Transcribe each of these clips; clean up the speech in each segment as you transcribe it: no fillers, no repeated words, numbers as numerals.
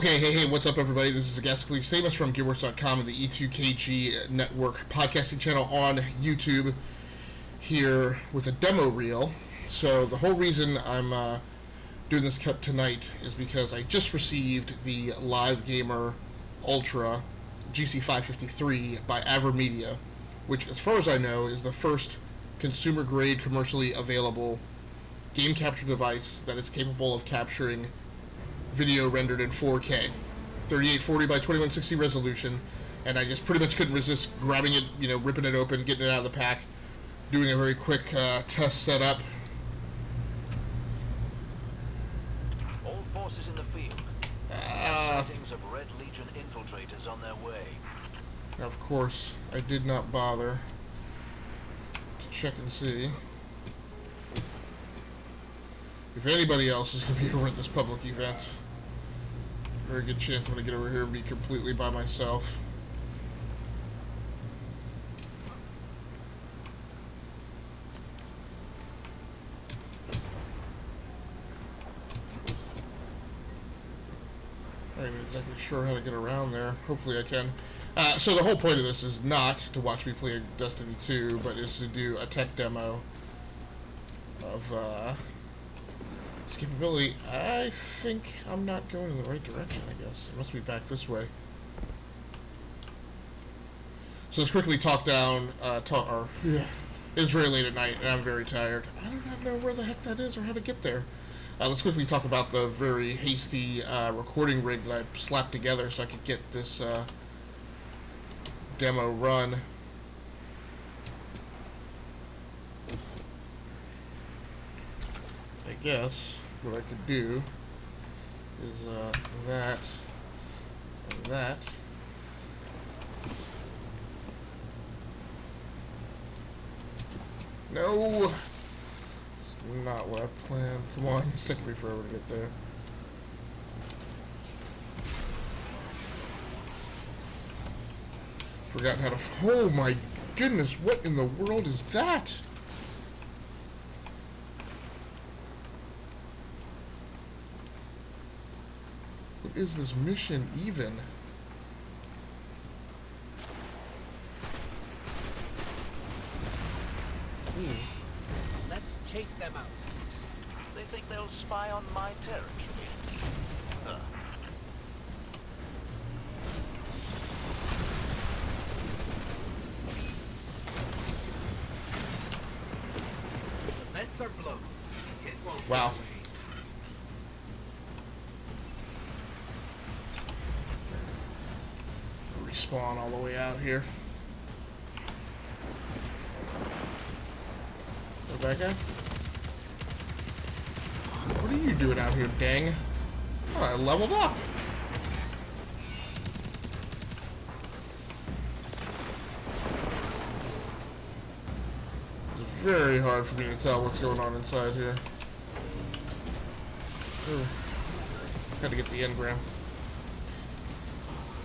Okay, hey, what's up, everybody? This is Gasically Famous from GearWorks.com and the E2KG Network podcasting channel on YouTube, here with a demo reel. So the whole reason I'm doing this cut tonight is because I just received the Live Gamer Ultra GC553 by AverMedia, which, as far as I know, is the first consumer-grade, commercially available game capture device that is capable of capturing video rendered in 4K, 3840 by 2160 resolution, and I just pretty much couldn't resist grabbing it, ripping it open, getting it out of the pack, doing a very quick test setup. All forces in the field. Sightings of Red Legion infiltrators on their way. Of course, I did not bother to check and see if anybody else is going to be over at this public event. Very good chance I'm going to get over here and be completely by myself. I'm not even exactly sure how to get around there. Hopefully I can. So the whole point of this is not to watch me play Destiny 2, but is to do a tech demo of its capability. I think I'm not going in the right direction, I guess. It must be back this way. So let's quickly talk down, it's very late at night and I'm very tired. I do not know where the heck that is or how to get there. Let's quickly talk about the very hasty recording rig that I slapped together so I could get this demo run. I guess what I could do is that and that. No! It's not what I planned. Come on, it's taking me forever to get there. Forgotten how to... Oh my goodness, what in the world is that? What is this mission even? Let's chase them out. They think they'll spy on my territory. The vents are blown. It won't Wow. get away. Respawn all the way out here. Go back up. What are you doing out here, dang? Oh, I leveled up. It's very hard for me to tell what's going on inside here. Ooh. Gotta get the engram.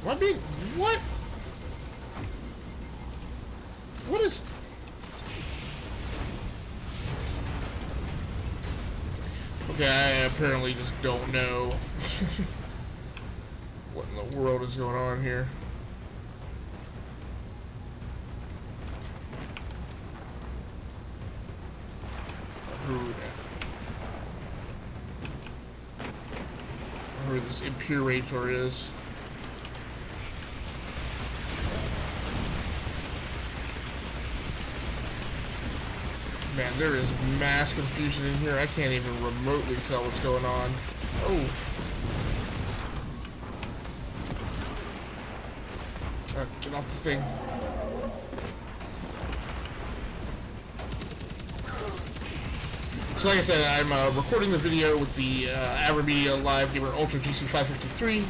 Am I being... What? What is... Okay, I apparently just don't know what in the world is going on here. Who this Imperator is. Man, there is mass confusion in here. I can't even remotely tell what's going on. Oh. Get off the thing. So like I said, I'm recording the video with the AverMedia Live Gamer Ultra GC553.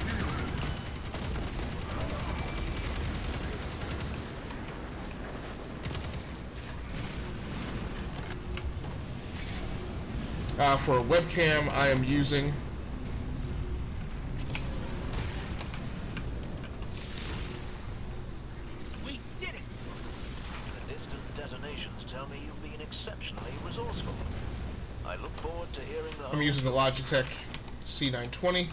For a webcam, I am using We did it! The distant detonations tell me you've been exceptionally resourceful. I look forward to hearing the... I'm using the Logitech C920.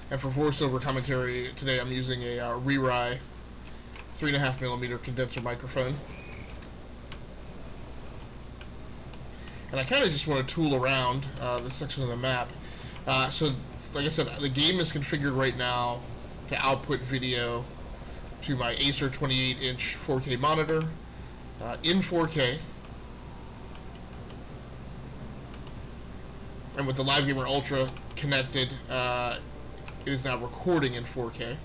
And for voiceover commentary today, I'm using a Re-Rai 3.5mm condenser microphone. And I kind of just want to tool around this section of the map. So, like I said, the game is configured right now to output video to my Acer 28-inch 4K monitor in 4K. And with the Live Gamer Ultra connected, it is now recording in 4K.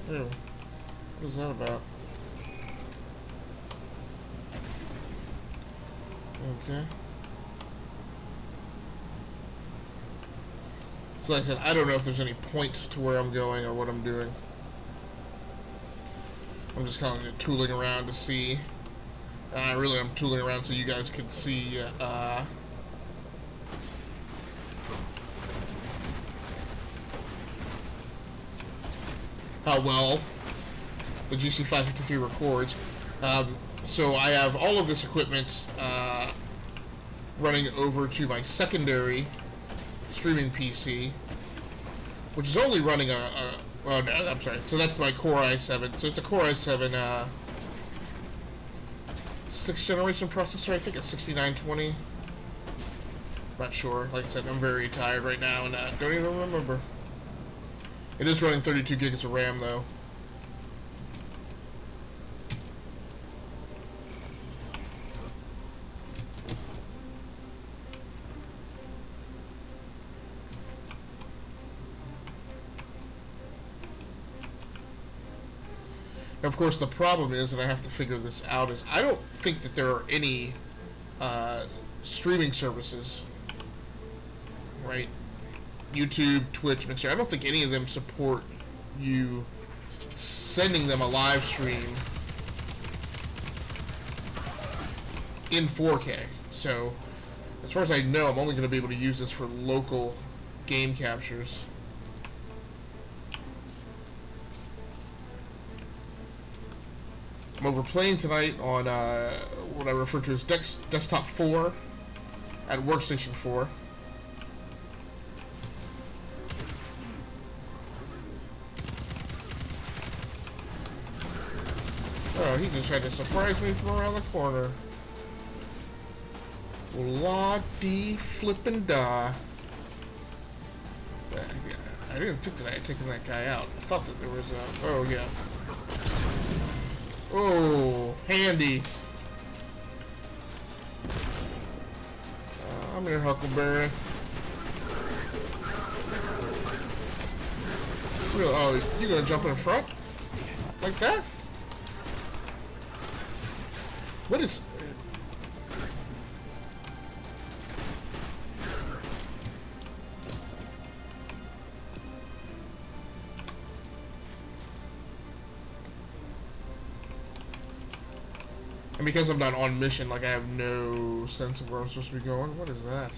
Oh, what is that about? Okay. So like I said, I don't know if there's any point to where I'm going or what I'm doing. I'm just kind of tooling around to see. And I'm tooling around so you guys can see how well the GC553 records. So I have all of this equipment running over to my secondary streaming PC, which is only running oh no, I'm sorry. So that's my Core i7. So it's a Core i7 6th generation processor. I think it's 6920. Not sure. Like I said, I'm very tired right now and don't even remember. It is running 32 gigs of RAM though. Now, of course, the problem is, and I have to figure this out, is I don't think that there are any streaming services, right? YouTube, Twitch, Mixer. I don't think any of them support you sending them a live stream in 4K. So, as far as I know, I'm only going to be able to use this for local game captures. I'm overplaying tonight on what I refer to as Desktop 4 at Workstation 4. Oh, he just tried to surprise me from around the corner. La-dee flippin' da. I didn't think that I had taken that guy out. I thought that there was a... Oh, yeah. Oh, handy. I'm here, Huckleberry. Oh, you gonna jump in front? Like that? What is... And because I'm not on mission, like, I have no sense of where I'm supposed to be going. What is that?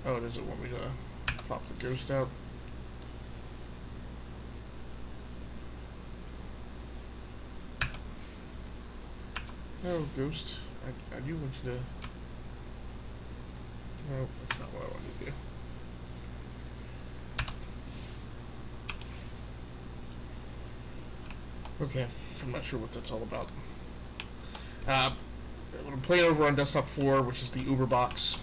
Oh, does it want me to pop the ghost out? No, ghost. I do want you to... No, that's not what I wanted to do. Okay, I'm not sure what that's all about. I'm playing over on Desktop 4, which is the Uber box,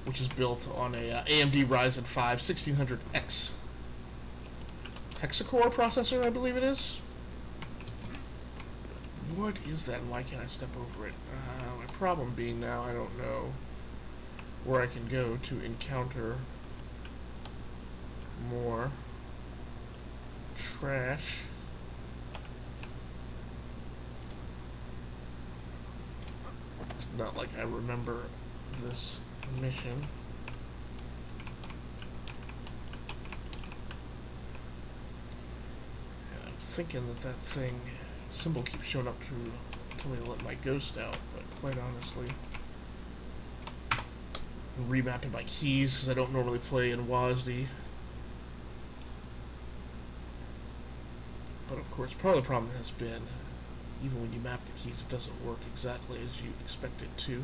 which is built on a AMD Ryzen 5 1600X hexacore processor, I believe it is. What is that, and why can't I step over it? My problem being now I don't know where I can go to encounter more trash. It's not like I remember this mission. And I'm thinking that thing symbol keeps showing up to tell me to let my ghost out, but quite honestly, I'm remapping my keys because I don't normally play in WASD. But of course, part of the problem has been even when you map the keys, it doesn't work exactly as you expect it to.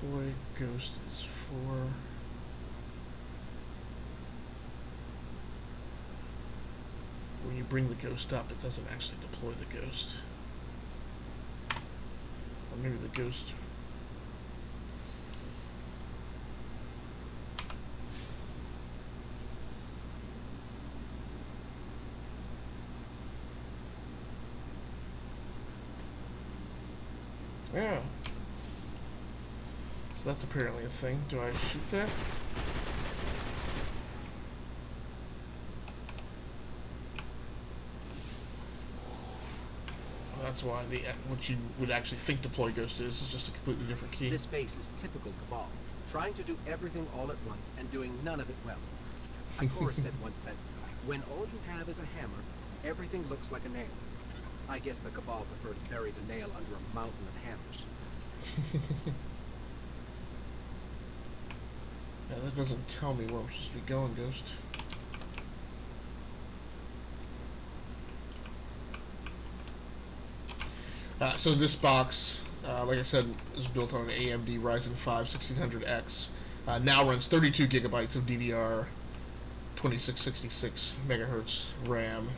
Deploy ghost is for... when you bring the ghost up, it doesn't actually deploy the ghost. Or maybe the ghost... Yeah. So that's apparently a thing. Do I shoot that? Well, that's why what you would actually think deploy ghost is just a completely different key. This base is typical Cabal, trying to do everything all at once and doing none of it well. Ikora said once that when all you have is a hammer, everything looks like a nail. I guess the Cabal prefer to bury the nail under a mountain of hammers. Yeah, that doesn't tell me where I'm supposed to be going, Ghost. So this box, like I said, is built on an AMD Ryzen 5 1600X. Now runs 32 gigabytes of DDR, 2666 megahertz RAM.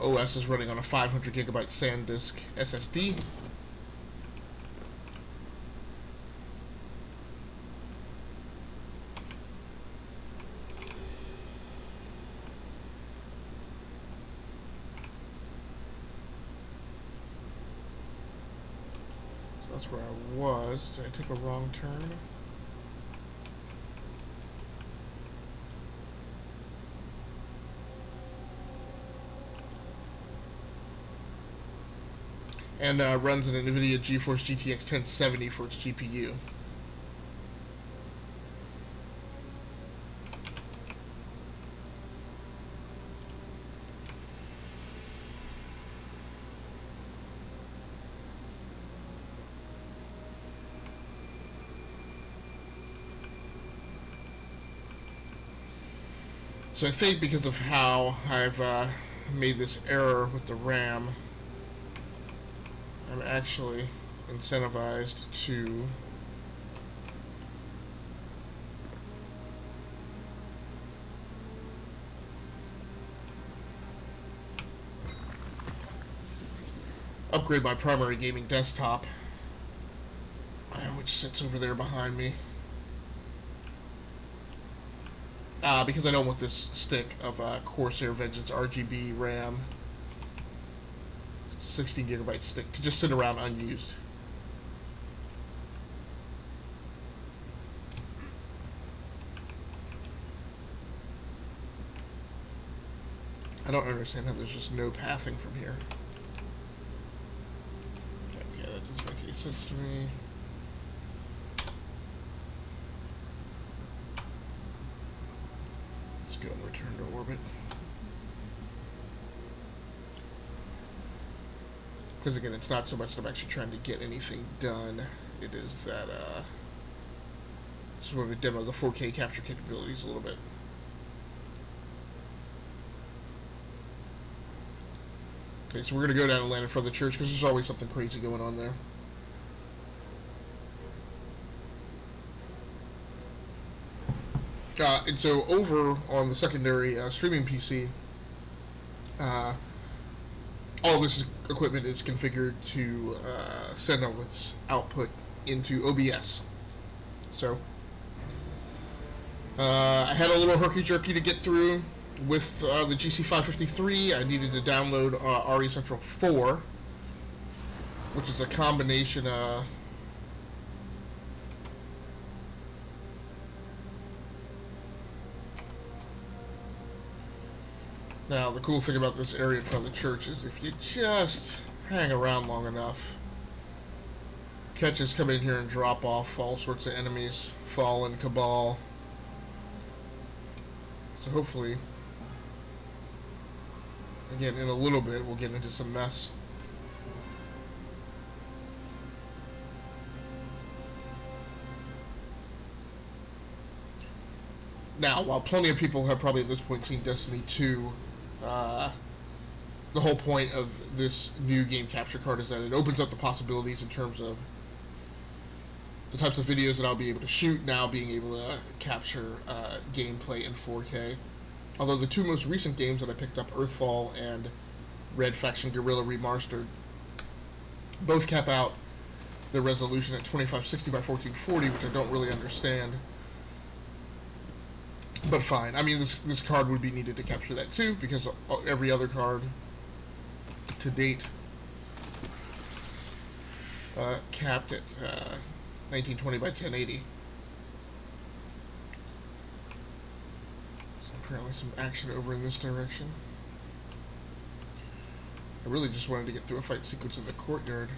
OS is running on a 500 gigabyte SanDisk SSD. So that's where I was. Did I take a wrong turn? And runs an NVIDIA GeForce GTX 1070 for its GPU. So I think because of how I've made this error with the RAM, I'm actually incentivized to upgrade my primary gaming desktop, which sits over there behind me. Because I don't want this stick of Corsair Vengeance RGB RAM, 16 gigabyte stick, to just sit around unused. I don't understand how there's just no pathing from here. Okay, that doesn't make any sense to me. Let's go and return to orbit. Because again, it's not so much that I'm actually trying to get anything done. It is that just want to demo the 4K capture capabilities a little bit. Okay, so we're going to go down and land in front of the church because there's always something crazy going on there. And so over on the secondary streaming PC, all this equipment is configured to send all its output into OBS. So I had a little herky-jerky to get through with the GC553. I needed to download RE Central 4, which is a combination Now, the cool thing about this area in front of the church is if you just hang around long enough, catches come in here and drop off all sorts of enemies, Fallen, Cabal. So hopefully, again, in a little bit, we'll get into some mess. Now, while plenty of people have probably at this point seen Destiny 2 The whole point of this new game capture card is that it opens up the possibilities in terms of the types of videos that I'll be able to shoot, now being able to capture gameplay in 4K. Although the two most recent games that I picked up, Earthfall and Red Faction Guerrilla Remastered, both cap out the resolution at 2560 by 1440, which I don't really understand. But fine. I mean, this card would be needed to capture that too, because every other card to date capped at 1920 by 1080. So apparently some action over in this direction. I really just wanted to get through a fight sequence in the courtyard.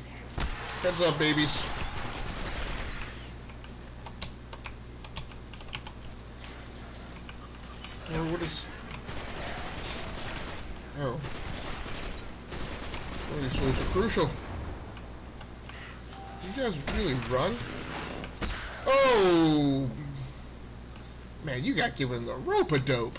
Heads up, babies. Oh, what is... Oh. Oh, these tools are crucial. You guys really run? Oh! Man, you got given the rope-a-dope.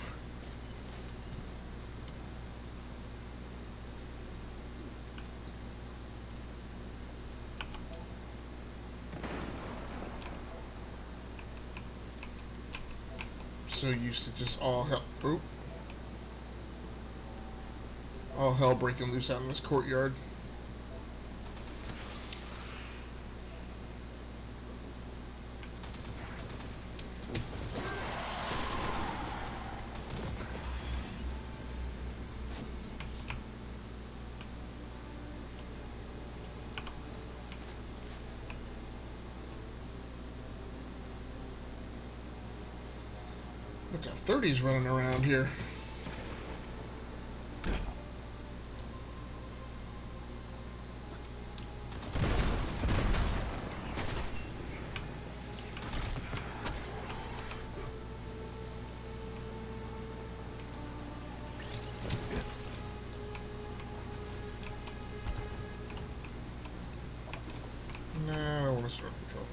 So used to just all hell breaking loose out in this courtyard. What's that 30s running around here? No, I don't want to start control.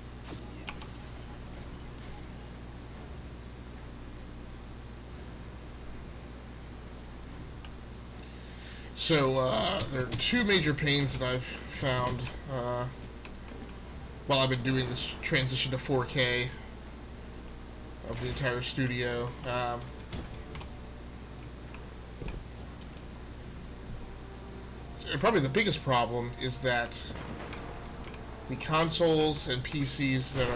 So, there are two major pains that I've found while I've been doing this transition to 4K of the entire studio. And probably the biggest problem is that the consoles and PCs that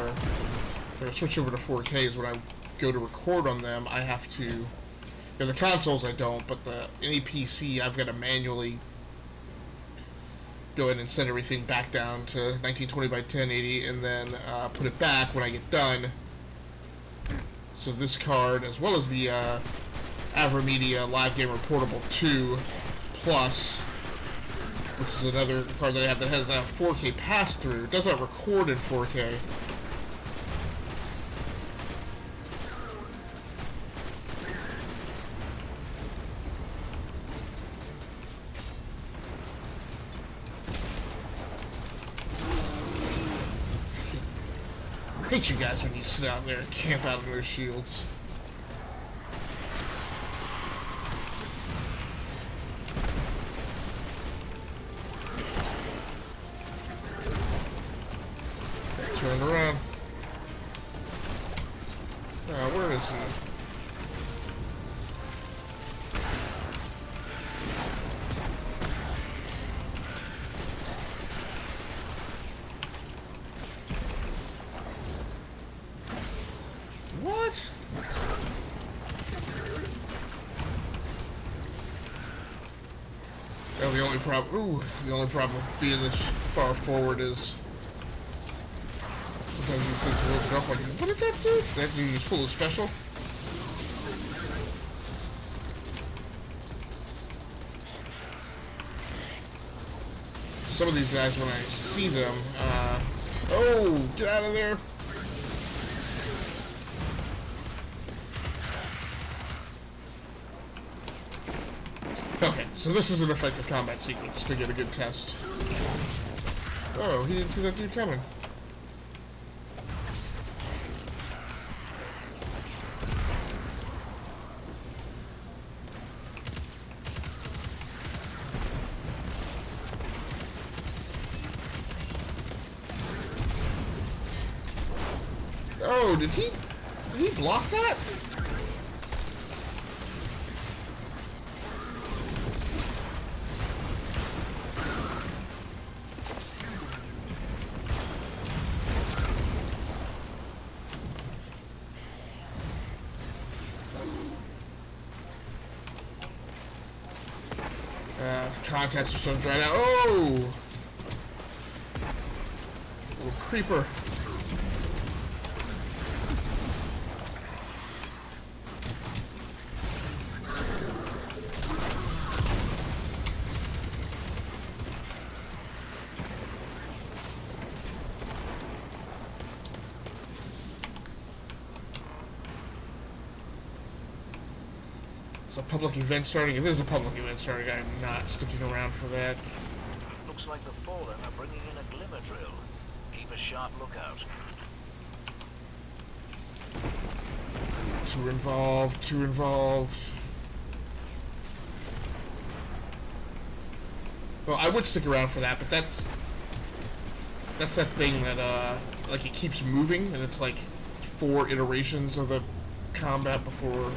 are switched over to 4K is when I go to record on them, I have to... The consoles I don't, but any PC I've got to manually go ahead and send everything back down to 1920 by 1080 and then put it back when I get done. So this card, as well as the AverMedia Live Gamer Portable 2 Plus, which is another card that I have that has a 4K pass-through. It does not record in 4K. I hate you guys when you sit out there and camp out in those shields. Turn around. Where is he? What? Oh, the only problem with being this far forward is sometimes these things will open up like, what did that do? That dude just pull a special? Some of these guys, when I see them, oh, get out of there. Okay, so this is an effective combat sequence to get a good test. Oh, he didn't see that dude coming. Whoa, did he block that? Contacts are starting to dry out. Oh! Little creeper. A public event starting. If there's a public event starting, I'm not sticking around for that. Looks like the Fallen are bringing in a glimmer drill. Keep a sharp lookout. Too involved, too involved. Well, I would stick around for that, but that's that thing that, like, it keeps moving, and it's like 4 iterations of the combat before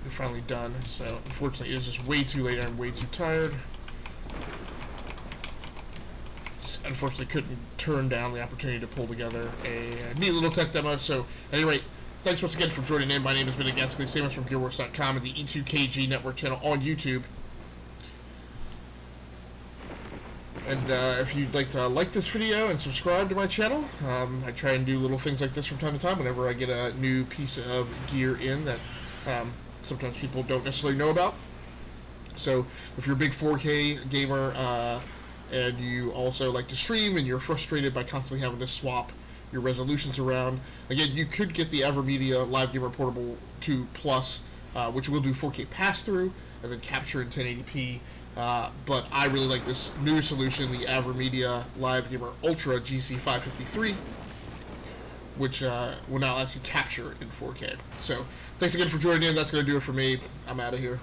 you're finally done. So unfortunately it is just way too late. I'm way too tired. Unfortunately couldn't turn down the opportunity to pull together a neat little tech demo. So at any rate, thanks once again for joining in. My name has been Ghastly, famous from GearWorks.com and the E2KG network channel on YouTube. And if you'd like to like this video and subscribe to my channel, I try and do little things like this from time to time whenever I get a new piece of gear in that sometimes people don't necessarily know about. So if you're a big 4K gamer and you also like to stream and you're frustrated by constantly having to swap your resolutions around, again, you could get the AverMedia Live Gamer Portable 2 Plus, which will do 4K pass-through and then capture in 1080p. But I really like this new solution, the AverMedia Live Gamer Ultra GC553, which will now actually capture in 4K. So thanks again for joining in. That's going to do it for me. I'm out of here.